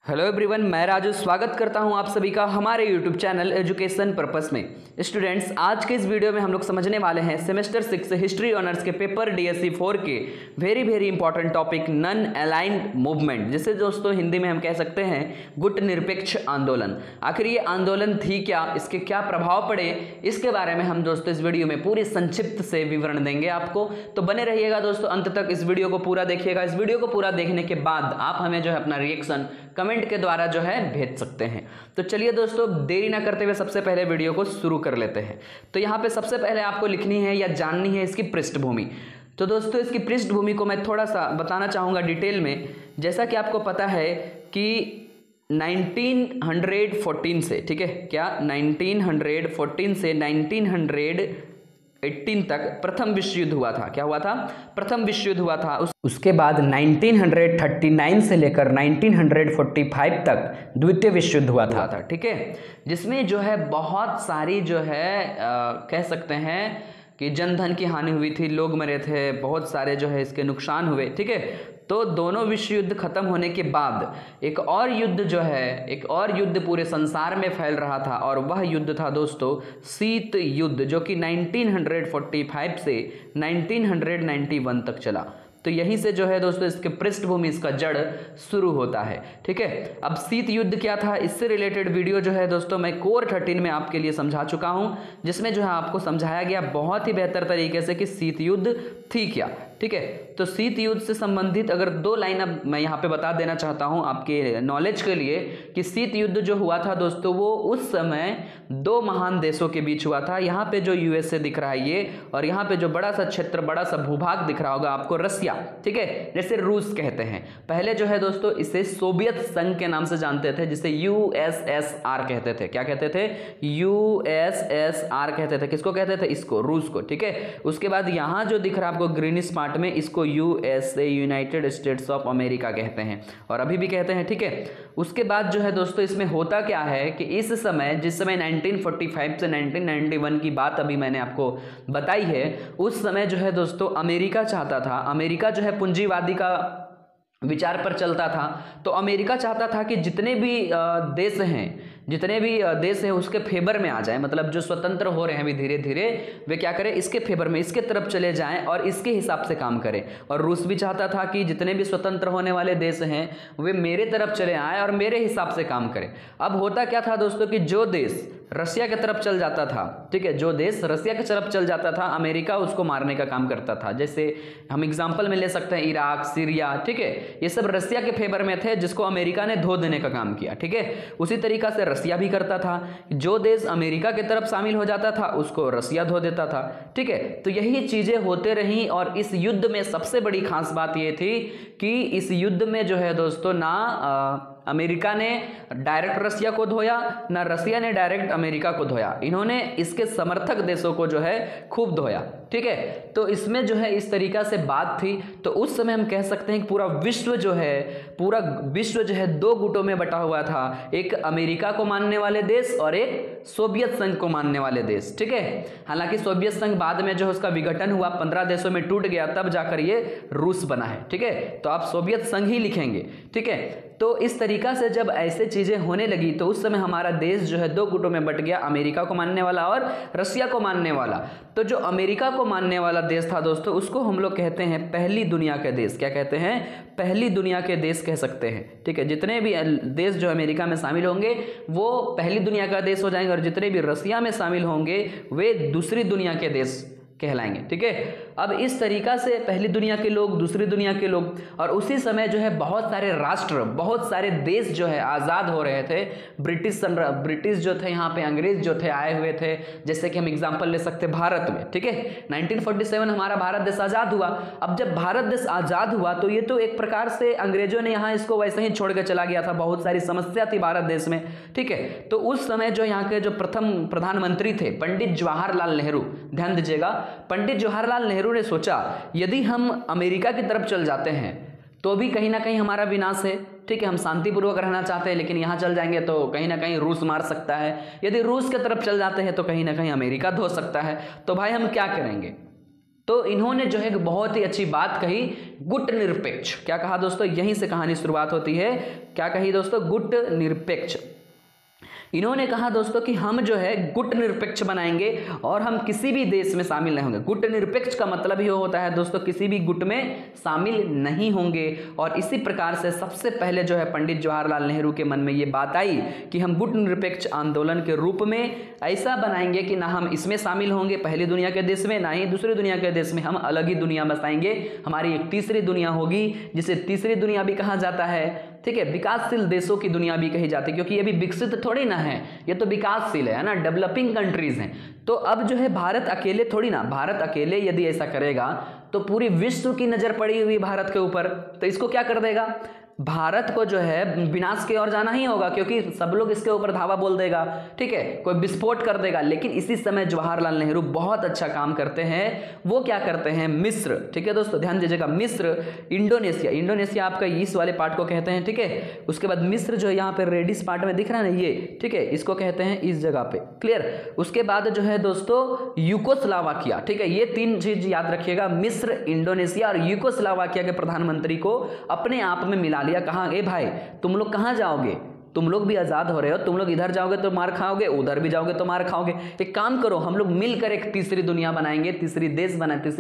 Hello everyone, मैं राजू स्वागत करता हूं आप सभी का हमारे यूट्यूब चैनल एजुकेशन पर्पस में। स्टूडेंट्स, आज के इस वीडियो में हम लोग समझने वाले हैं सेमेस्टर 6 हिस्ट्री ऑनर्स के पेपर डीएससी 4 के very important topic non aligned movement, जिसे दोस्तों हिंदी में हम कह सकते हैं गुट निरपेक्ष आंदोलन। आखिर ये आंदोलन थी क्या, इसके क्या प्रभाव पड़े, इसके बारे में हम दोस्तों इस वीडियो में पूरी संक्षिप्त से विवरण देंगे आपको। तो बने रहिएगा दोस्तों, अंत तक इस वीडियो को पूरा देखिएगा। इस वीडियो को पूरा देखने के बाद आप हमें जो है अपना रिएक्शन कमेंट के द्वारा जो है भेज सकते हैं। तो चलिए दोस्तों, देरी ना करते हुए सबसे पहले वीडियो को शुरू कर लेते हैं। तो यहाँ पे सबसे पहले आपको लिखनी है या जाननी है इसकी पृष्ठभूमि। तो दोस्तों, इसकी पृष्ठभूमि को मैं थोड़ा सा बताना चाहूँगा डिटेल में। जैसा कि आपको पता है कि 1914 से, ठीक है क्या, 1914 से 1918 तक प्रथम विश्व युद्ध हुआ था। क्या हुआ था? प्रथम विश्व युद्ध हुआ था। उसके बाद 1939 से लेकर 1945 तक द्वितीय विश्व युद्ध हुआ था, ठीक है, जिसमें जो है बहुत सारी जो है कह सकते हैं कि जनधन की हानि हुई थी, लोग मरे थे, बहुत सारे जो है इसके नुकसान हुए, ठीक है। तो दोनों विश्व युद्ध खत्म होने के बाद एक और युद्ध पूरे संसार में फैल रहा था, और वह युद्ध था दोस्तों शीत युद्ध, जो कि 1945 से 1991 तक चला। तो यहीं से जो है दोस्तों इसके पृष्ठभूमि, इसका जड़ शुरू होता है, ठीक है। अब शीत युद्ध क्या था, इससे रिलेटेड वीडियो जो है दोस्तों मैं कोर 13 में आपके लिए समझा चुका हूं, जिसमें जो है आपको समझाया गया बहुत ही बेहतर तरीके से कि शीत युद्ध थी क्या, ठीक है। तो शीत युद्ध से संबंधित अगर दो लाइन अब मैं यहाँ पे बता देना चाहता हूँ आपके नॉलेज के लिए कि शीत युद्ध जो हुआ था दोस्तों, वो उस समय दो महान देशों के बीच हुआ था। यहाँ पे जो यूएसए दिख रहा है ये, और यहाँ पे जो बड़ा सा क्षेत्र, बड़ा सा भूभाग दिख रहा होगा आपको, रसिया, ठीक है, जैसे रूस कहते हैं। पहले जो है दोस्तों इसे सोवियत संघ के नाम से जानते थे, जिसे यूएसएसआर कहते थे। क्या कहते थे? यूएसएसआर कहते थे। किसको कहते थे? इसको, रूस को, ठीक है। उसके बाद यहाँ जो दिख रहा है आपको ग्रीनिश पार्ट में, इसको USA, United states of America कहते हैं, और अभी भी कहते हैं, ठीक है। उसके बाद जो है दोस्तों इसमें होता क्या है कि इस समय, जिस समय 1945 से 1991 की बात अभी मैंने आपको बताई है, उस समय जो है दोस्तों अमेरिका चाहता था, अमेरिका जो है पूंजीवादी का विचार पर चलता था। तो अमेरिका चाहता था कि जितने भी देश हैं उसके फेवर में आ जाए, मतलब जो स्वतंत्र हो रहे हैं अभी धीरे धीरे, वे क्या करें, इसके फेवर में, इसके तरफ चले जाएं और इसके हिसाब से काम करें। और रूस भी चाहता था कि जितने भी स्वतंत्र होने वाले देश हैं वे मेरे तरफ चले आए और मेरे हिसाब से काम करें। अब होता क्या था दोस्तों कि जो देश रसिया की तरफ चल जाता था, ठीक है, जो देश रसिया की तरफ चल जाता था, अमेरिका उसको मारने का काम करता था। जैसे हम एग्जांपल में ले सकते हैं इराक, सीरिया, ठीक है, ये सब रसिया के फेवर में थे, जिसको अमेरिका ने धो देने का काम किया, ठीक है। उसी तरीका से रसिया भी करता था, जो देश अमेरिका की तरफ शामिल हो जाता था उसको रसिया धो देता था, ठीक है। तो यही चीजें होते रही, और इस युद्ध में सबसे बड़ी खास बात यह थी कि इस युद्ध में जो है दोस्तों ना अमेरिका ने डायरेक्ट रसिया को धोया, ना रसिया ने डायरेक्ट अमेरिका को धोया। इन्होंने इसके समर्थक देशों को जो है खूब धोया, ठीक है। तो इसमें जो है इस तरीका से बात थी। तो उस समय हम कह सकते हैं कि पूरा विश्व जो है दो गुटों में बटा हुआ था, एक अमेरिका को मानने वाले देश और एक सोवियत संघ को मानने वाले देश, ठीक है। हालांकि सोवियत संघ बाद में जो है उसका विघटन हुआ, 15 देशों में टूट गया, तब जाकर ये रूस बना है, ठीक है। तो आप सोवियत संघ ही लिखेंगे, ठीक है। तो इस तरीका से जब ऐसे चीजें होने लगी तो उस समय हमारा देश जो है दो गुटों में बट गया, अमेरिका को मानने वाला और रसिया को मानने वाला। तो जो अमेरिका को मानने वाला देश था दोस्तों, उसको हम लोग कहते हैं पहली दुनिया के देश। क्या कहते हैं? पहली दुनिया के देश कह सकते हैं, ठीक है। जितने भी देश जो अमेरिका में शामिल होंगे वो पहली दुनिया का देश हो जाएंगे, और जितने भी रसिया में शामिल होंगे वे दूसरी दुनिया के देश कहलाएंगे, ठीक है। अब इस तरीका से पहली दुनिया के लोग, दूसरी दुनिया के लोग, और उसी समय जो है बहुत सारे राष्ट्र, बहुत सारे देश जो है आज़ाद हो रहे थे। ब्रिटिश जो थे, यहाँ पे अंग्रेज जो थे आए हुए थे। जैसे कि हम एग्जांपल ले सकते भारत में, ठीक है, 1947 हमारा भारत देश आज़ाद हुआ। अब जब भारत देश आज़ाद हुआ तो ये तो एक प्रकार से अंग्रेजों ने यहाँ इसको वैसे ही छोड़ के चला गया था, बहुत सारी समस्या थी भारत देश में, ठीक है। तो उस समय जो यहाँ के जो प्रथम प्रधानमंत्री थे पंडित जवाहरलाल नेहरू, ध्यान दीजिएगा, पंडित जवाहरलाल नेहरू ने सोचा यदि हम अमेरिका की तरफ चल जाते हैं तो भी कहीं ना कहीं हमारा विनाश है, ठीक है। हम शांतिपूर्वक रहना चाहते हैं, लेकिन यहाँ चल जाएंगे तो कहीं ना कहीं रूस मार सकता है। यदि रूस की तरफ चल जाते हैं तो कहीं ना कहीं अमेरिका धो सकता है। तो भाई हम क्या करेंगे? तो इन्होंने जो है बहुत ही अच्छी बात कही गुट निरपेक्ष। क्या कहा दोस्तों, यहीं से कहानी शुरुआत होती है। क्या कही दोस्तों, गुट निरपेक्ष। इन्होंने कहा दोस्तों कि हम जो है गुट निरपेक्ष बनाएंगे और हम किसी भी देश में शामिल नहीं होंगे। गुट निरपेक्ष का मतलब ही होता है दोस्तों किसी भी गुट में शामिल नहीं होंगे। और इसी प्रकार से सबसे पहले जो है पंडित जवाहरलाल नेहरू के मन में ये बात आई कि हम गुट निरपेक्ष आंदोलन के रूप में ऐसा बनाएंगे कि ना हम इसमें शामिल होंगे पहली दुनिया के देश में, ना ही दूसरी दुनिया के देश में, हम अलग ही दुनिया बसाएंगे। हमारी एक तीसरी दुनिया होगी जिसे तीसरी दुनिया भी कहा जाता है। ठीक है, विकासशील देशों की दुनिया भी कही जाती है, क्योंकि ये भी विकसित थोड़ी ना है, ये तो विकासशील है ना, डेवलपिंग कंट्रीज हैं। तो अब जो है भारत अकेले थोड़ी ना, भारत अकेले यदि ऐसा करेगा तो पूरी विश्व की नजर पड़ी हुई भारत के ऊपर, तो इसको क्या कर देगा, भारत को जो है विनाश की ओर जाना ही होगा, क्योंकि सब लोग इसके ऊपर धावा बोल देगा। ठीक है, कोई विस्फोट कर देगा। लेकिन इसी समय जवाहरलाल नेहरू बहुत अच्छा काम करते हैं। वो क्या करते हैं, मिस्र, ठीक है दोस्तों ध्यान दीजिएगा, मिस्र, इंडोनेशिया, इंडोनेशिया आपका इस वाले पार्ट को कहते हैं। ठीक है, उसके बाद मिस्र जो है यहाँ पे रेडिस पार्ट में दिख रहा है ना ये, ठीक है, इसको कहते हैं इस जगह पे, क्लियर। उसके बाद जो है दोस्तों यूगोस्लाविया, ठीक है, ये तीन चीज याद रखिएगा, मिस्र, इंडोनेशिया और यूगोस्लाविया के प्रधानमंत्री को अपने आप में मिला लिया। कहां, ए भाई तुम लोग कहां जाओगे, तुम लोग भी आजाद हो रहे हो, तुम लोग इधर जाओगे तो मार खाओगे, उधर भी जाओगे तो मार खाओगे। एक काम करो, हम लोग मिलकर एक तीसरी दुनिया बनाएंगे, तीसरी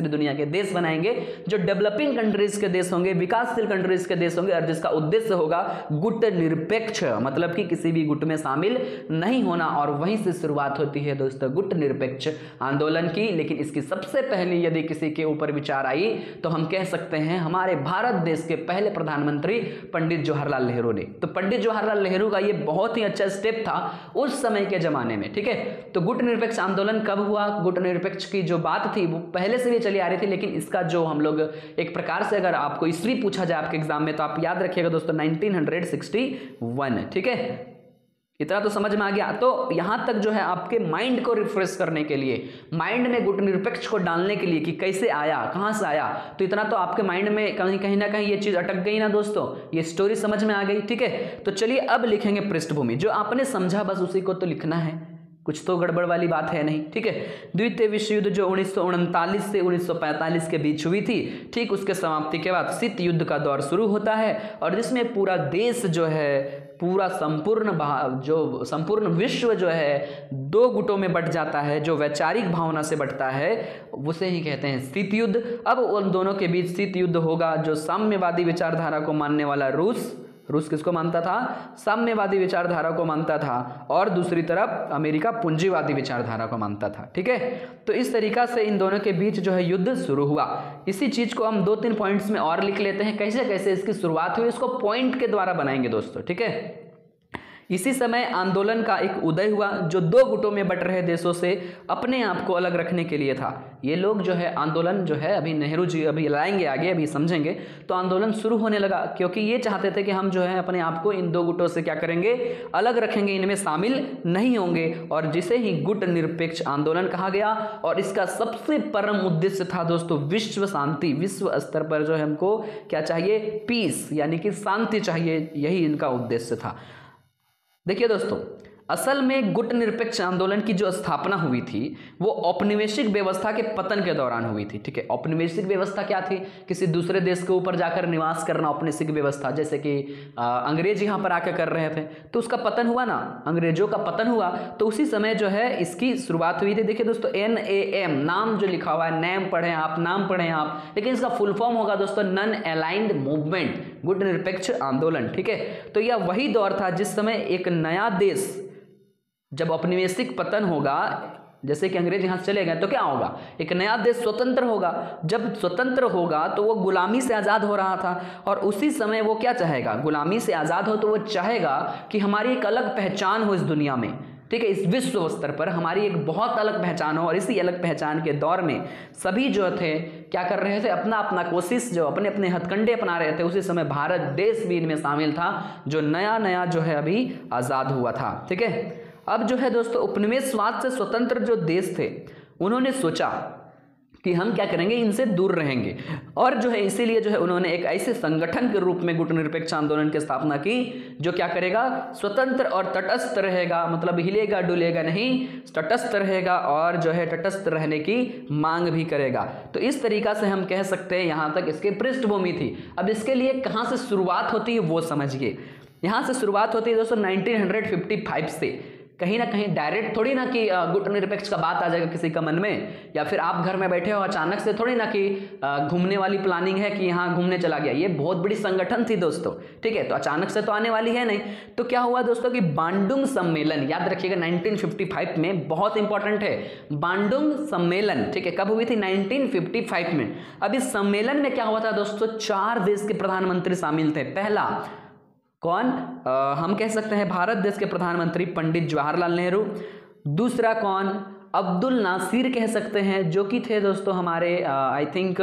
दुनिया के देश बनाएंगे जो डेवलपिंग कंट्रीज के देश होंगे, विकासशील कंट्रीज के देश होंगे, और जिसका उद्देश्य होगा गुट निरपेक्ष, मतलब कि किसी भी गुट में शामिल नहीं होना। और वहीं से शुरुआत होती है दोस्तों गुट निरपेक्ष आंदोलन की। लेकिन इसकी सबसे पहले यदि किसी के ऊपर विचार आई तो हम कह सकते हैं हमारे भारत देश के पहले प्रधानमंत्री पंडित जवाहरलाल नेहरू ने। तो पंडित जवाहरलाल नेहरू का ये बहुत ही अच्छा स्टेप था उस समय के जमाने में। ठीक है, तो गुट निरपेक्ष आंदोलन कब हुआ, गुट निरपेक्ष की जो बात थी वो पहले से भी चली आ रही थी, लेकिन इसका जो हम लोग एक प्रकार से अगर आपको ईस्वी पूछा जाए आपके एग्जाम में तो आप याद रखिएगा दोस्तों 1961। ठीक है, इतना तो समझ में आ गया। तो यहां तक जो है आपके माइंड को रिफ्रेश करने के लिए, माइंड में गुट निरपेक्ष को डालने के लिए कि कैसे आया, कहां से आया, तो इतना तो आपके माइंड में कहीं ना कहीं ये चीज अटक गई ना दोस्तों, ये स्टोरी समझ में आ गई। ठीक है, तो चलिए अब लिखेंगे पृष्ठभूमि। जो आपने समझा बस उसी को तो लिखना है, कुछ तो गड़बड़ वाली बात है नहीं। ठीक है, द्वितीय विश्व युद्ध जो 1939 से 1945 के बीच हुई थी, ठीक उसके समाप्ति के बाद शीत युद्ध का दौर शुरू होता है, और जिसमें पूरा देश जो है, पूरा संपूर्ण विश्व जो है दो गुटों में बट जाता है। जो वैचारिक भावना से बटता है उसे ही कहते हैं शीत युद्ध। अब उन दोनों के बीच शीत युद्ध होगा। जो साम्यवादी विचारधारा को मानने वाला रूस किसको मानता था, साम्यवादी विचारधारा को मानता था, और दूसरी तरफ अमेरिका पूंजीवादी विचारधारा को मानता था। ठीक है, तो इस तरीका से इन दोनों के बीच जो है युद्ध शुरू हुआ। इसी चीज को हम 2-3 पॉइंट्स में और लिख लेते हैं, कैसे कैसे इसकी शुरुआत हुई, इसको पॉइंट के द्वारा बनाएंगे दोस्तों। ठीक है, इसी समय आंदोलन का एक उदय हुआ जो दो गुटों में बट रहे देशों से अपने आप को अलग रखने के लिए था। ये लोग जो है आंदोलन जो है, अभी नेहरू जी अभी लाएंगे आगे, अभी समझेंगे। तो आंदोलन शुरू होने लगा क्योंकि ये चाहते थे कि हम जो है अपने आप को इन दो गुटों से क्या करेंगे, अलग रखेंगे, इनमें शामिल नहीं होंगे, और जिसे ही गुट निरपेक्ष आंदोलन कहा गया। और इसका सबसे परम उद्देश्य था दोस्तों विश्व शांति, विश्व स्तर पर जो है हमको क्या चाहिए, पीस, यानी कि शांति चाहिए, यही इनका उद्देश्य था। देखिए दोस्तों, असल में गुट निरपेक्ष आंदोलन की जो स्थापना हुई थी वो औपनिवेशिक व्यवस्था के पतन के दौरान हुई थी। ठीक है, औपनिवेशिक व्यवस्था क्या थी, किसी दूसरे देश के ऊपर जाकर निवास करना, औपनिवेशिक व्यवस्था, जैसे कि अंग्रेज यहाँ पर आकर कर रहे थे, तो उसका पतन हुआ ना, अंग्रेजों का पतन हुआ। तो उसी समय जो है इसकी शुरुआत हुई थी। देखिए दोस्तों, NAM नाम जो लिखा हुआ है, नैम पढ़ें आप, नाम पढ़ें आप, लेकिन इसका फुल फॉर्म होगा दोस्तों नॉन अलाइंड मूवमेंट, गुट निरपेक्ष आंदोलन। ठीक है, तो यह वही दौर था जिस समय एक नया देश, जब औपनिवेशिक पतन होगा, जैसे कि अंग्रेज यहां से चले गए, तो क्या होगा, एक नया देश स्वतंत्र होगा। जब स्वतंत्र होगा तो वो गुलामी से आज़ाद हो रहा था, और उसी समय वो क्या चाहेगा, गुलामी से आज़ाद हो तो वो चाहेगा कि हमारी एक अलग पहचान हो इस दुनिया में। ठीक है, इस विश्व स्तर पर हमारी एक बहुत अलग पहचान हो, और इसी अलग पहचान के दौर में सभी जो थे क्या कर रहे थे, अपना अपना कोशिश, जो अपने अपने हथकंडे अपना रहे थे। उसी समय भारत देश भी इनमें शामिल था, जो नया नया जो है अभी आज़ाद हुआ था। ठीक है, अब जो है दोस्तों उपनिवेशवाद से स्वतंत्र जो देश थे उन्होंने सोचा कि हम क्या करेंगे, इनसे दूर रहेंगे। और जो है इसीलिए जो है उन्होंने एक ऐसे संगठन के रूप में गुटनिरपेक्ष आंदोलन की स्थापना की जो क्या करेगा, स्वतंत्र और तटस्थ रहेगा, मतलब हिलेगा डुलेगा नहीं, तटस्थ रहेगा और जो है तटस्थ रहने की मांग भी करेगा। तो इस तरीका से हम कह सकते हैं यहाँ तक इसकी पृष्ठभूमि थी। अब इसके लिए कहाँ से शुरुआत होती है वो समझिए। यहाँ से शुरुआत होती है दोस्तों 1955 से। कहीं ना कहीं डायरेक्ट थोड़ी ना कि गुटनिरपेक्ष का बात आ जाएगा किसी का मन में, या फिर आप घर में बैठे हो अचानक से थोड़ी ना कि घूमने वाली प्लानिंग है कि यहाँ घूमने चला गया। ये बहुत बड़ी संगठन थी दोस्तों, ठीक है, तो अचानक से तो आने वाली है नहीं। तो क्या हुआ दोस्तों कि बांडुंग सम्मेलन, याद रखिएगा 1955 में, बहुत इंपॉर्टेंट है बांडुंग सम्मेलन, ठीक है, कब हुई थी, 1955 में। अब इस सम्मेलन में क्या हुआ था दोस्तों, 4 देश के प्रधानमंत्री शामिल थे। पहला कौन, हम कह सकते हैं भारत देश के प्रधानमंत्री पंडित जवाहरलाल नेहरू। दूसरा कौन, अब्दुल नासिर कह सकते हैं, जो कि थे दोस्तों हमारे आई थिंक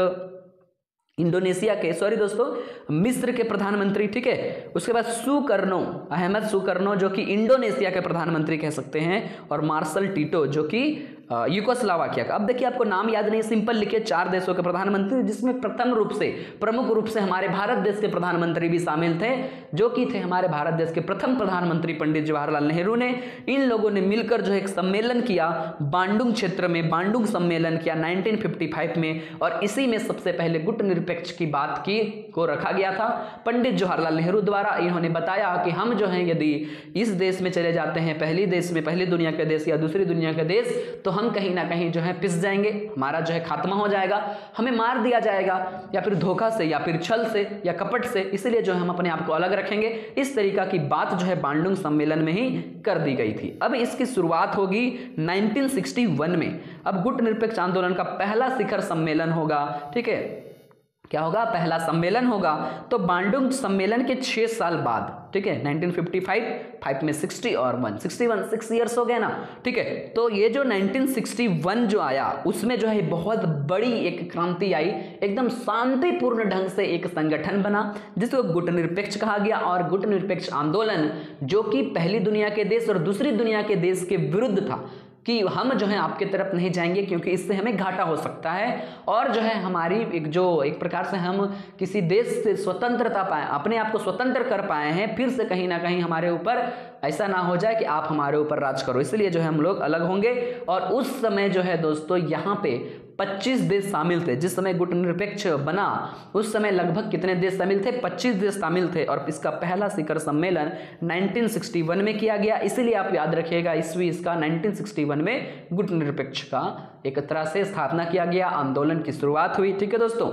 इंडोनेशिया के, सॉरी दोस्तों मिस्र के प्रधानमंत्री, ठीक है। उसके बाद सुकर्नो, अहमद सुकर्नो जो कि इंडोनेशिया के प्रधानमंत्री कह सकते हैं, और मार्शल टीटो जो कि यूगोस्लाविया का। अब देखिए आपको नाम याद नहीं, सिंपल लिखिए 4 देशों के प्रधानमंत्री, जिसमें प्रमुख रूप से हमारे भारत देश के प्रधानमंत्री भी शामिल थे, जो कि थे हमारे भारत देश के प्रथम प्रधानमंत्री पंडित जवाहरलाल नेहरू ने। इन लोगों ने मिलकर जो एक सम्मेलन किया बांडुंग क्षेत्र में, बांडुंग सम्मेलन किया 1955 में, और इसी में सबसे पहले गुटनिरपेक्ष की बात को रखा गया था पंडित जवाहरलाल नेहरू द्वारा। इन्होंने बताया कि हम जो हैं यदि इस देश में चले जाते हैं, पहली दुनिया के देश या दूसरी दुनिया के देश, तो हम कहीं ना कहीं जो है पिस जाएंगे, हमारा जो है खात्मा हो जाएगा, हमें मार दिया जाएगा, या फिर धोखा से, या फिर छल से, या कपट से, इसलिए जो है हम अपने आप को अलग रखेंगे। इस तरीका की बात जो है बांडुंग सम्मेलन में ही कर दी गई थी। अब इसकी शुरुआत होगी 1961 में। अब गुटनिरपेक्ष आंदोलन का पहला शिखर सम्मेलन होगा, ठीक है, क्या होगा, पहला सम्मेलन होगा। तो बांडुंग सम्मेलन के 6 साल बाद, ठीक है, 1955 में 60 और 61 6 ईयर्स हो गए ना, ठीक है। तो ये जो 1961 जो आया, उसमें जो है बहुत बड़ी एक क्रांति आई, एकदम शांतिपूर्ण ढंग से एक संगठन बना जिसको गुटनिरपेक्ष कहा गया। और गुटनिरपेक्ष आंदोलन जो कि पहली दुनिया के देश और दूसरी दुनिया के देश के विरुद्ध था, कि हम जो है आपके तरफ नहीं जाएंगे क्योंकि इससे हमें घाटा हो सकता है, और जो है हमारी एक प्रकार से हम किसी देश से स्वतंत्रता पाए, अपने आप को स्वतंत्र कर पाए हैं, फिर से कहीं ना कहीं हमारे ऊपर ऐसा ना हो जाए कि आप हमारे ऊपर राज करो, इसलिए जो है हम लोग अलग होंगे। और उस समय जो है दोस्तों यहाँ पे 25 देश शामिल थे। जिस समय गुटनिरपेक्ष बना उस समय लगभग कितने देश शामिल थे, 25 देश शामिल थे। और इसका पहला शिखर सम्मेलन 1961 में किया गया, इसीलिए आप याद रखिएगा ईस्वी इसका 1961 में गुटनिरपेक्ष का एक तरह से स्थापना किया गया, आंदोलन की शुरुआत हुई, ठीक है दोस्तों।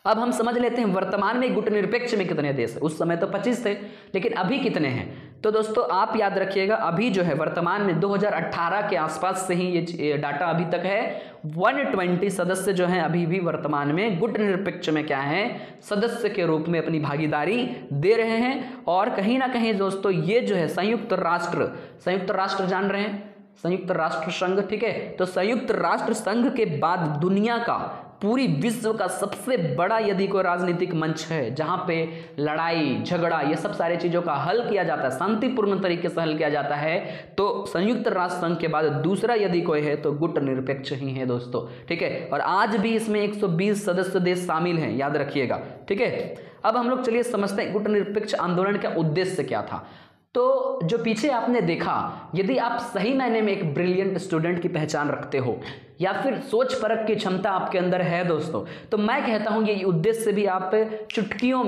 अब हम समझ लेते हैं वर्तमान में गुटनिरपेक्ष में कितने देश है। उस समय तो 25 थे, लेकिन अभी कितने हैं। तो दोस्तों आप याद रखिएगा, अभी जो है वर्तमान में 2018 के आसपास से ही ये डाटा अभी तक है, 120 सदस्य जो हैं अभी भी वर्तमान में गुटनिरपेक्ष में क्या है, सदस्य के रूप में अपनी भागीदारी दे रहे हैं। और कहीं ना कहीं दोस्तों ये जो है संयुक्त राष्ट्र जान रहे हैं, संयुक्त राष्ट्र संघ, ठीक है। तो संयुक्त राष्ट्र संघ के बाद दुनिया का, पूरी विश्व का सबसे बड़ा यदि कोई राजनीतिक मंच है जहां पे लड़ाई झगड़ा ये सब सारी चीजों का हल किया जाता है, शांतिपूर्ण तरीके से हल किया जाता है, तो संयुक्त राष्ट्र संघ के बाद दूसरा यदि कोई है तो गुटनिरपेक्ष ही है दोस्तों, ठीक है। और आज भी इसमें 120 सदस्य देश शामिल हैं, याद रखिएगा, ठीक है। अब हम लोग चलिए समझते हैं गुटनिरपेक्ष आंदोलन का उद्देश्य क्या था। तो जो पीछे आपने देखा, यदि आप सही मायने में एक ब्रिलियंट स्टूडेंट की पहचान रखते हो या फिर सोच परख की क्षमता आपके अंदर है दोस्तों, तो मैं कहता हूं ये उद्देश्य भी आप चुटकियों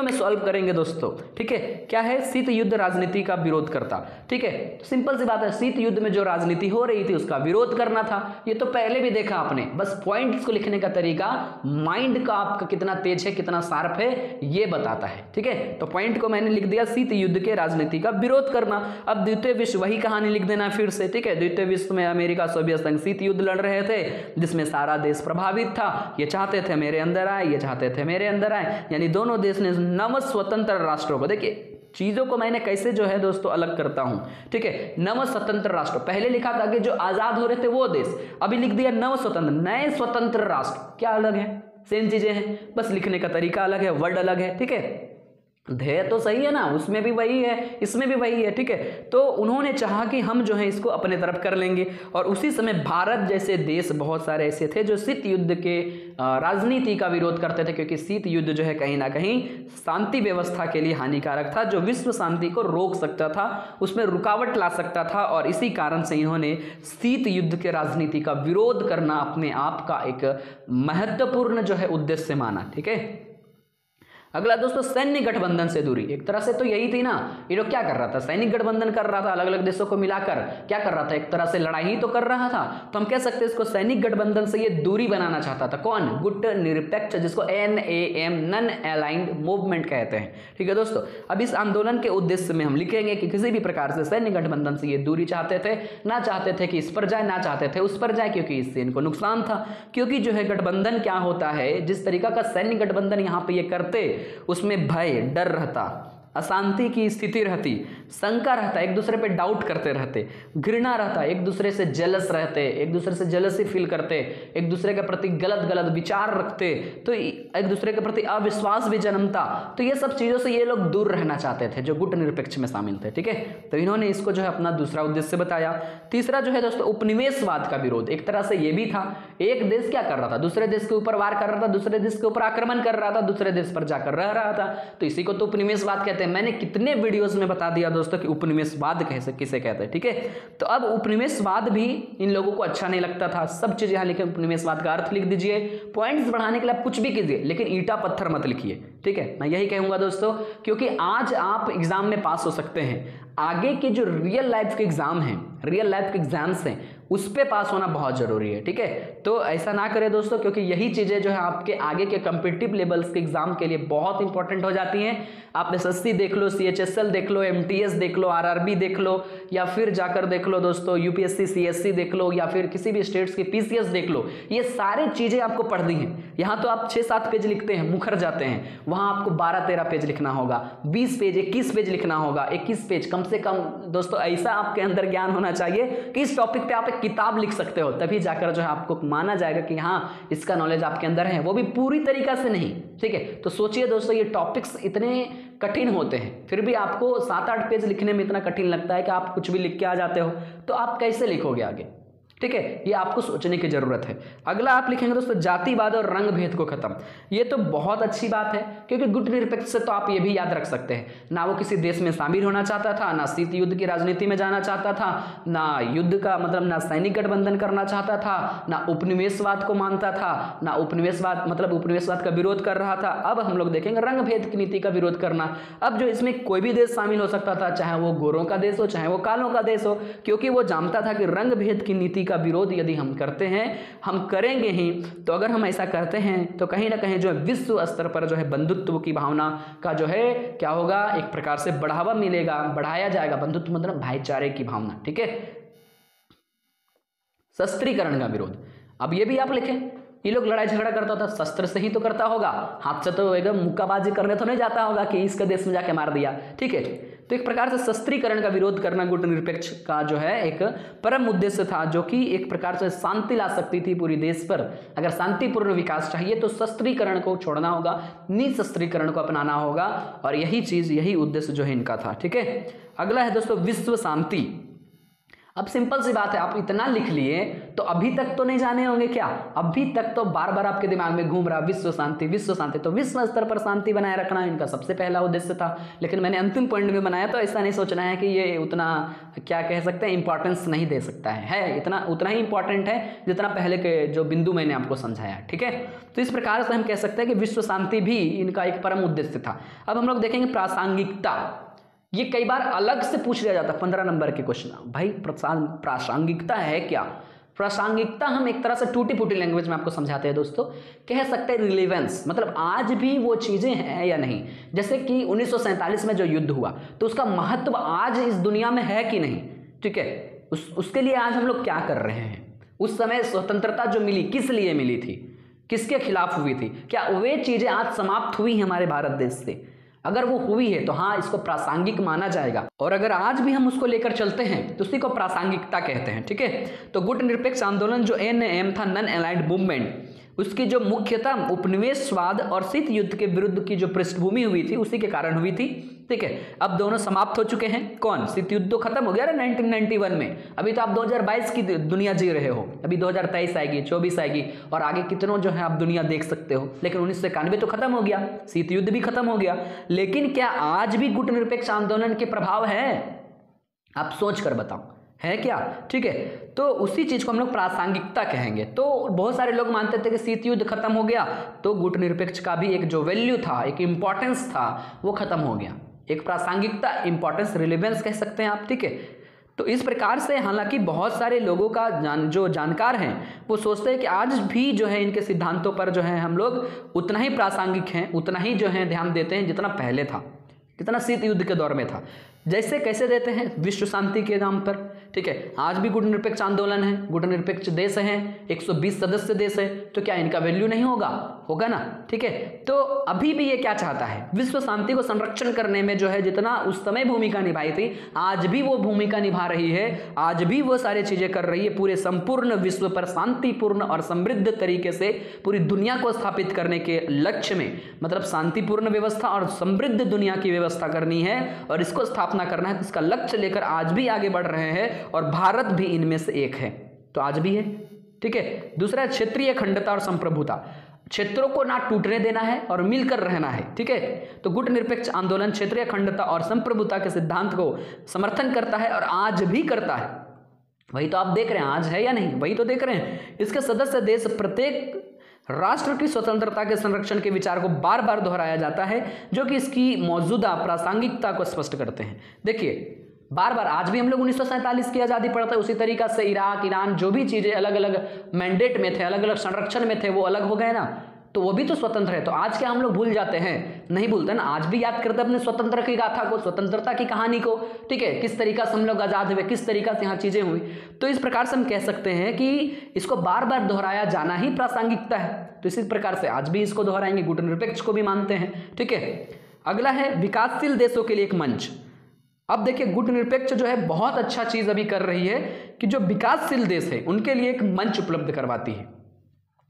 में सॉल्व करेंगे दोस्तों, ठीक है। क्या है, शीत युद्ध राजनीति का विरोध करता, ठीक है। सिंपल सी बात है, शीत युद्ध में जो राजनीति हो रही थी उसका विरोध करना था। ये तो पहले भी देखा आपने, बस पॉइंट्स को लिखने का तरीका माइंड का आपका कितना तेज है, कितना शार्प है, ये बताता है, ठीक है। तो पॉइंट को मैंने लिख दिया, शीत युद्ध के राजनीति का विरोध करना। अब द्वितीय विश्व वही कहानी लिख देना फिर से, ठीक है। द्वितीय विश्व में अमेरिका सोवियत संघ शीत युद्ध रहे थे जिसमें सारा देश प्रभावित था। ये चाहते थे मेरे अंदर आए, ये चाहते थे मेरे अंदर आए, यानी दोनों देश ने नव स्वतंत्र राष्ट्रों को, देखिए चीजों को मैंने कैसे जो है दोस्तों अलग करता हूं, ठीक है। नव स्वतंत्र राष्ट्र, पहले लिखा था कि जो आजाद हो रहे थे वो देश, अभी लिख दिया नव स्वतंत्र, नए स्वतंत्र राष्ट्र। क्या अलग है, सेम चीजें हैं, बस लिखने का तरीका अलग है, वर्ड अलग है, ठीक है। ध्येय तो सही है ना, उसमें भी वही है, इसमें भी वही है, ठीक है। तो उन्होंने चाहा कि हम जो है इसको अपने तरफ कर लेंगे, और उसी समय भारत जैसे देश बहुत सारे ऐसे थे जो शीत युद्ध के राजनीति का विरोध करते थे, क्योंकि शीत युद्ध जो है कहीं ना कहीं शांति व्यवस्था के लिए हानिकारक था, जो विश्व शांति को रोक सकता था, उसमें रुकावट ला सकता था, और इसी कारण से इन्होंने शीत युद्ध के राजनीति का विरोध करना अपने आप का एक महत्वपूर्ण जो है उद्देश्य माना, ठीक है। अगला दोस्तों, सैन्य गठबंधन से दूरी। एक तरह से तो यही थी ना, ये लोग क्या कर रहा था, सैनिक गठबंधन कर रहा था, अलग अलग देशों को मिलाकर क्या कर रहा था, एक तरह से लड़ाई ही तो कर रहा था। तो हम कह सकते हैं इसको सैनिक गठबंधन से ये दूरी बनाना चाहता था। कौन? गुटनिरपेक्ष, जिसको NAM नॉन अलाइंड मूवमेंट कहते हैं, ठीक है दोस्तों। अब इस आंदोलन के उद्देश्य में हम लिखेंगे कि किसी भी प्रकार से सैन्य गठबंधन से ये दूरी चाहते थे, ना चाहते थे कि इस पर जाए, ना चाहते थे उस पर जाए, क्योंकि इससे इनको नुकसान था। क्योंकि जो है गठबंधन क्या होता है, जिस तरीका का सैन्य गठबंधन यहाँ पे ये करते, उसमें भय, डर रहता, अशांति की स्थिति रहती, शंका रहता, एक दूसरे पे डाउट करते रहते, घृणा रहता, एक दूसरे से जेलस रहते, एक दूसरे से जेलसी फील करते, एक दूसरे के प्रति गलत गलत विचार रखते, तो एक दूसरे के प्रति अविश्वास भी जन्मता। तो ये सब चीज़ों से ये लोग दूर रहना चाहते थे, जो गुटनिरपेक्ष में शामिल थे, ठीक है। तो इन्होंने इसको जो है अपना दूसरा उद्देश्य बताया। तीसरा जो है दोस्तों, उपनिवेशवाद का विरोध। एक तरह से ये भी था, एक देश क्या कर रहा था, दूसरे देश के ऊपर वार कर रहा था, दूसरे देश के ऊपर आक्रमण कर रहा था, दूसरे देश पर जाकर रह रहा था, तो इसी को तो उपनिवेशवाद कहते हैं। मैंने कितने वीडियोस में बता दिया दोस्तों कि उपनिवेशवाद किसे कहते हैं, ठीक है। तो अब उपनिवेशवाद भी इन लोगों को अच्छा नहीं लगता था। सब चीज यहां लिखे, उपनिवेशवाद का अर्थ लिख दीजिए, पॉइंट्स बढ़ाने के लिए आप कुछ भी कीजिए, लेकिन ईंटा पत्थर मत लिखिए, ठीक है। मैं यही कहूंगा दोस्तों, क्योंकि आज आप एग्जाम में पास हो सकते हैं, आगे के जो रियल लाइफ के एग्जाम हैं, रियल लाइफ के एग्जाम्स हैं, उस पे पास होना बहुत जरूरी है, ठीक है। तो ऐसा ना करें दोस्तों, क्योंकि यही चीजें जो है आपके आगे के कॉम्पिटिटिव लेवल्स के एग्जाम के लिए बहुत इंपॉर्टेंट हो जाती हैं। आप SSC देख लो, CHSL देख लो, MTS देख लो, RRB देख लो, या फिर जाकर देख लो दोस्तों UPSC CSC देख लो, या फिर किसी भी स्टेट्स के PCS देख लो, ये सारी चीजें आपको पढ़नी हैं। यहाँ तो आप 6-7 पेज लिखते हैं, मुखर जाते हैं, वहां आपको 12-13 पेज लिखना होगा, 20 पेज 21 पेज लिखना होगा, 21 पेज कम से कम दोस्तों। ऐसा आपके अंदर ज्ञान होना चाहिए कि इस टॉपिक पे आप एक किताब लिख सकते हो, तभी जाकर जो है आपको माना जाएगा कि हाँ इसका नॉलेज आपके अंदर है, वो भी पूरी तरीका से नहीं, ठीक है। तो सोचिए दोस्तों, ये टॉपिक्स इतने कठिन होते हैं, फिर भी आपको 7-8 पेज लिखने में इतना कठिन लगता है कि आप कुछ भी लिख के आ जाते हो, तो आप कैसे लिखोगे आगे, ठीक है। ये आपको सोचने की जरूरत है। अगला आप लिखेंगे दोस्तों, जातिवाद और रंग भेद को खत्म। ये तो बहुत अच्छी बात है, क्योंकि गुटनिरपेक्ष से तो आप ये भी याद रख सकते हैं, ना वो किसी देश में शामिल होना चाहता था, ना शीत युद्ध की राजनीति में जाना चाहता था, ना युद्ध का मतलब ना सैनिक गठबंधन करना चाहता था, ना उपनिवेशवाद को मानता था, ना उपनिवेशवाद मतलब उपनिवेशवाद का विरोध कर रहा था। अब हम लोग देखेंगे रंग भेद की नीति का विरोध करना। अब जो इसमें कोई भी देश शामिल हो सकता था, चाहे वो गोरों का देश हो, चाहे वो कालों का देश हो, क्योंकि वो जानता था कि रंग भेद की नीति का विरोध यदि हम करते हैं, हम करेंगे ही, तो अगर हम ऐसा करते हैं तो कहीं ना कहीं जो है विश्व स्तर पर जो है बंधुत्व की भावना का जो है क्या होगा, एक प्रकार से बढ़ावा मिलेगा, बढ़ाया जाएगा। बंधुत्व मतलब भाईचारे की भावना, ठीक है। शस्त्रीकरण का विरोध, अब ये भी आप लिखें। ये लोग लड़ाई झगड़ा करता था, शस्त्र से ही तो करता होगा, हाथ से तो एकदम मुक्काबाजी करने तो नहीं जाता होगा कि इसके देश में जाके मार दिया, ठीक है। तो एक प्रकार से शस्त्रीकरण का विरोध करना गुटनिरपेक्ष का जो है एक परम उद्देश्य था, जो कि एक प्रकार से शांति ला सकती थी पूरी देश पर। अगर शांतिपूर्ण विकास चाहिए तो शस्त्रीकरण को छोड़ना होगा, निशस्त्रीकरण को अपनाना होगा, और यही चीज, यही उद्देश्य जो है इनका था, ठीक है। अगला है दोस्तों विश्व शांति। अब सिंपल सी बात है, आप इतना लिख लिए तो अभी तक तो नहीं जाने होंगे क्या, अभी तक तो बार बार आपके दिमाग में घूम रहा विश्व शांति, विश्व शांति। तो विश्व स्तर पर शांति बनाए रखना इनका सबसे पहला उद्देश्य था, लेकिन मैंने अंतिम पॉइंट में बनाया, तो ऐसा नहीं सोचना है कि ये उतना क्या कह सकते हैं इंपॉर्टेंस नहीं दे सकता है इतना उतना ही इंपॉर्टेंट है जितना पहले के जो बिंदु मैंने आपको समझाया, ठीक है। तो इस प्रकार से हम कह सकते हैं कि विश्व शांति भी इनका एक परम उद्देश्य था। अब हम लोग देखेंगे प्रासंगिकता। ये कई बार अलग से पूछ लिया जाता है 15 नंबर के क्वेश्चन, भाई प्रासंगिकता है क्या। प्रासंगिकता हम एक तरह से टूटी फूटी लैंग्वेज में आपको समझाते हैं दोस्तों, कह सकते हैं रिलेवेंस, मतलब आज भी वो चीजें हैं या नहीं। जैसे कि 1947 में जो युद्ध हुआ, तो उसका महत्व आज इस दुनिया में है कि नहीं, ठीक है। उसके लिए आज हम लोग क्या कर रहे हैं, उस समय स्वतंत्रता जो मिली किस लिए मिली थी, किसके खिलाफ हुई थी, क्या वे चीजें आज समाप्त हुई हमारे भारत देश से। अगर वो हुई है तो हाँ इसको प्रासंगिक माना जाएगा, और अगर आज भी हम उसको लेकर चलते हैं तो उसी को प्रासंगिकता कहते हैं, ठीक है। तो गुटनिरपेक्ष आंदोलन जो NAM था, नॉन अलाइंड मूवमेंट, उसकी जो मुख्यतः उपनिवेशवाद और शीत युद्ध के विरुद्ध की जो पृष्ठभूमि हुई थी उसी के कारण हुई थी। ठीक है, अब दोनों समाप्त हो चुके हैं। कौन? शीत युद्ध तो खत्म हो गया ना 1991 में। अभी तो आप 2022 की दुनिया जी रहे हो, अभी 2023 आएगी, 24 आएगी और आगे कितनों जो है आप दुनिया देख सकते हो। लेकिन 1991 तो खत्म हो गया, शीत युद्ध भी खत्म हो गया। लेकिन क्या आज भी गुटनिरपेक्ष आंदोलन के प्रभाव है? आप सोच कर बताओ, है क्या? ठीक है, तो उसी चीज को हम लोग प्रासंगिकता कहेंगे। तो बहुत सारे लोग मानते थे कि शीत युद्ध खत्म हो गया तो गुटनिरपेक्ष का भी एक जो वैल्यू था, एक इंपॉर्टेंस था, वो खत्म हो गया। एक प्रासंगिकता, इंपॉर्टेंस, रिलेवेंस कह सकते हैं आप। ठीक है, तो इस प्रकार से हालांकि बहुत सारे लोगों का जो जानकार हैं वो सोचते हैं कि आज भी जो है इनके सिद्धांतों पर जो है हम लोग उतना ही प्रासंगिक हैं, उतना ही जो है ध्यान देते हैं जितना पहले था, जितना शीत युद्ध के दौर में था। जैसे कैसे देते हैं? विश्व शांति के नाम पर। ठीक है, आज भी गुटनिरपेक्ष आंदोलन है, गुटनिरपेक्ष देश हैं, 120 सदस्य देश है, तो क्या इनका वैल्यू नहीं होगा? होगा ना। ठीक है, तो अभी भी ये क्या चाहता है? विश्व शांति को संरक्षण करने में जो है जितना उस समय भूमिका निभाई थी, आज भी वो भूमिका निभा रही है, आज भी वो सारी चीजें कर रही है पूरे संपूर्ण विश्व पर शांतिपूर्ण और समृद्ध तरीके से पूरी दुनिया को स्थापित करने के लक्ष्य में। मतलब शांतिपूर्ण व्यवस्था और समृद्ध दुनिया की व्यवस्था करनी है और इसको स्थापना करना है, तो इसका लक्ष्य लेकर आज भी आगे बढ़ रहे हैं और भारत भी इनमें से एक है। तो आज भी है। ठीक है, दूसरा है क्षेत्रीय अखंडता और संप्रभुता। क्षेत्रों को ना टूटने देना है और मिलकर रहना है। ठीक है, तो गुटनिरपेक्ष आंदोलन क्षेत्रीय अखंडता और संप्रभुता के सिद्धांत को समर्थन करता है और आज भी करता है। वही तो आप देख रहे हैं, आज है या नहीं, वही तो देख रहे हैं। इसके सदस्य देश प्रत्येक राष्ट्र की स्वतंत्रता के संरक्षण के विचार को बार बार दोहराया जाता है, जो कि इसकी मौजूदा प्रासंगिकता को स्पष्ट करते हैं। देखिए, बार बार आज भी हम लोग 1947 की आज़ादी पढ़ते हैं, उसी तरीका से इराक, ईरान, जो भी चीज़ें अलग अलग मैंडेट में थे, अलग अलग संरक्षण में थे, वो अलग हो गए ना, तो वो भी तो स्वतंत्र है। तो आज क्या हम लोग भूल जाते हैं? नहीं भूलते ना, आज भी याद करते अपने स्वतंत्र की गाथा को, स्वतंत्रता की कहानी को। ठीक है, किस तरीका से हम लोग आज़ाद हुए, किस तरीका से यहाँ चीज़ें हुई। तो इस प्रकार से हम कह सकते हैं कि इसको बार बार दोहराया जाना ही प्रासंगिकता है। तो इसी प्रकार से आज भी इसको दोहराएंगे, गुटनिरपेक्ष को भी मानते हैं। ठीक है, अगला है विकासशील देशों के लिए एक मंच। अब देखिए, गुटनिरपेक्ष जो है बहुत अच्छा चीज़ अभी कर रही है कि जो विकासशील देश है उनके लिए एक मंच उपलब्ध करवाती है,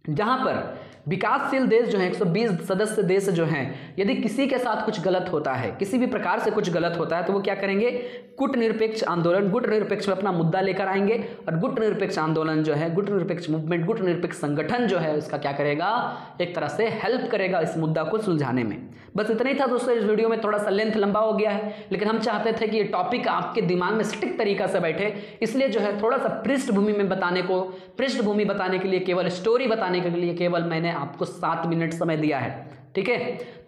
जहां पर विकासशील देश जो है 120 सदस्य देश जो हैं, यदि किसी के साथ कुछ गलत होता है, किसी भी प्रकार से कुछ गलत होता है, तो वो क्या करेंगे? गुटनिरपेक्ष आंदोलन, गुटनिरपेक्ष में अपना मुद्दा लेकर आएंगे और गुटनिरपेक्ष आंदोलन जो है, गुटनिरपेक्ष मूवमेंट, गुटनिरपेक्ष संगठन जो है उसका क्या करेगा? एक तरह से हेल्प करेगा इस मुद्दा को सुलझाने में। बस इतना ही था दोस्तों। इस वीडियो में थोड़ा सा लेंथ लंबा हो गया है, लेकिन हम चाहते थे कि ये टॉपिक आपके दिमाग में सटीक तरीका से बैठे, इसलिए जो है थोड़ा सा पृष्ठभूमि में बताने को, पृष्ठभूमि बताने के लिए, केवल स्टोरी बताने के लिए केवल मैंने आपको 7 मिनट समय दिया है। ठीक है,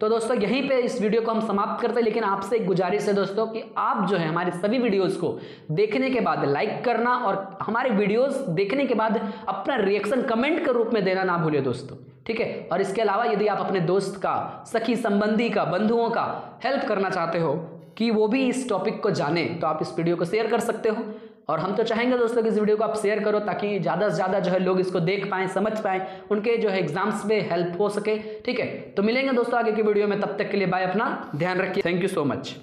तो दोस्तों यहीं पे इस वीडियो को हम समाप्त करते हैं। लेकिन आपसे एक गुजारिश है दोस्तों कि आप जो है हमारे सभी वीडियोस को देखने के बाद लाइक करना और हमारे वीडियोस देखने के बाद अपना रिएक्शन कमेंट के रूप में देना ना भूलिए दोस्तों। ठीक है, और इसके अलावा यदि आप अपने दोस्त का, सखी संबंधी का, बंधुओं का हेल्प करना चाहते हो कि वो भी इस टॉपिक को जाने, तो आप इस वीडियो को शेयर कर सकते हो। और हम तो चाहेंगे दोस्तों कि इस वीडियो को आप शेयर करो ताकि ज़्यादा से ज़्यादा जो है लोग इसको देख पाएँ, समझ पाएँ, उनके जो है एग्जाम्स में हेल्प हो सके। ठीक है, तो मिलेंगे दोस्तों आगे की वीडियो में, तब तक के लिए बाय, अपना ध्यान रखिए। Thank you so much.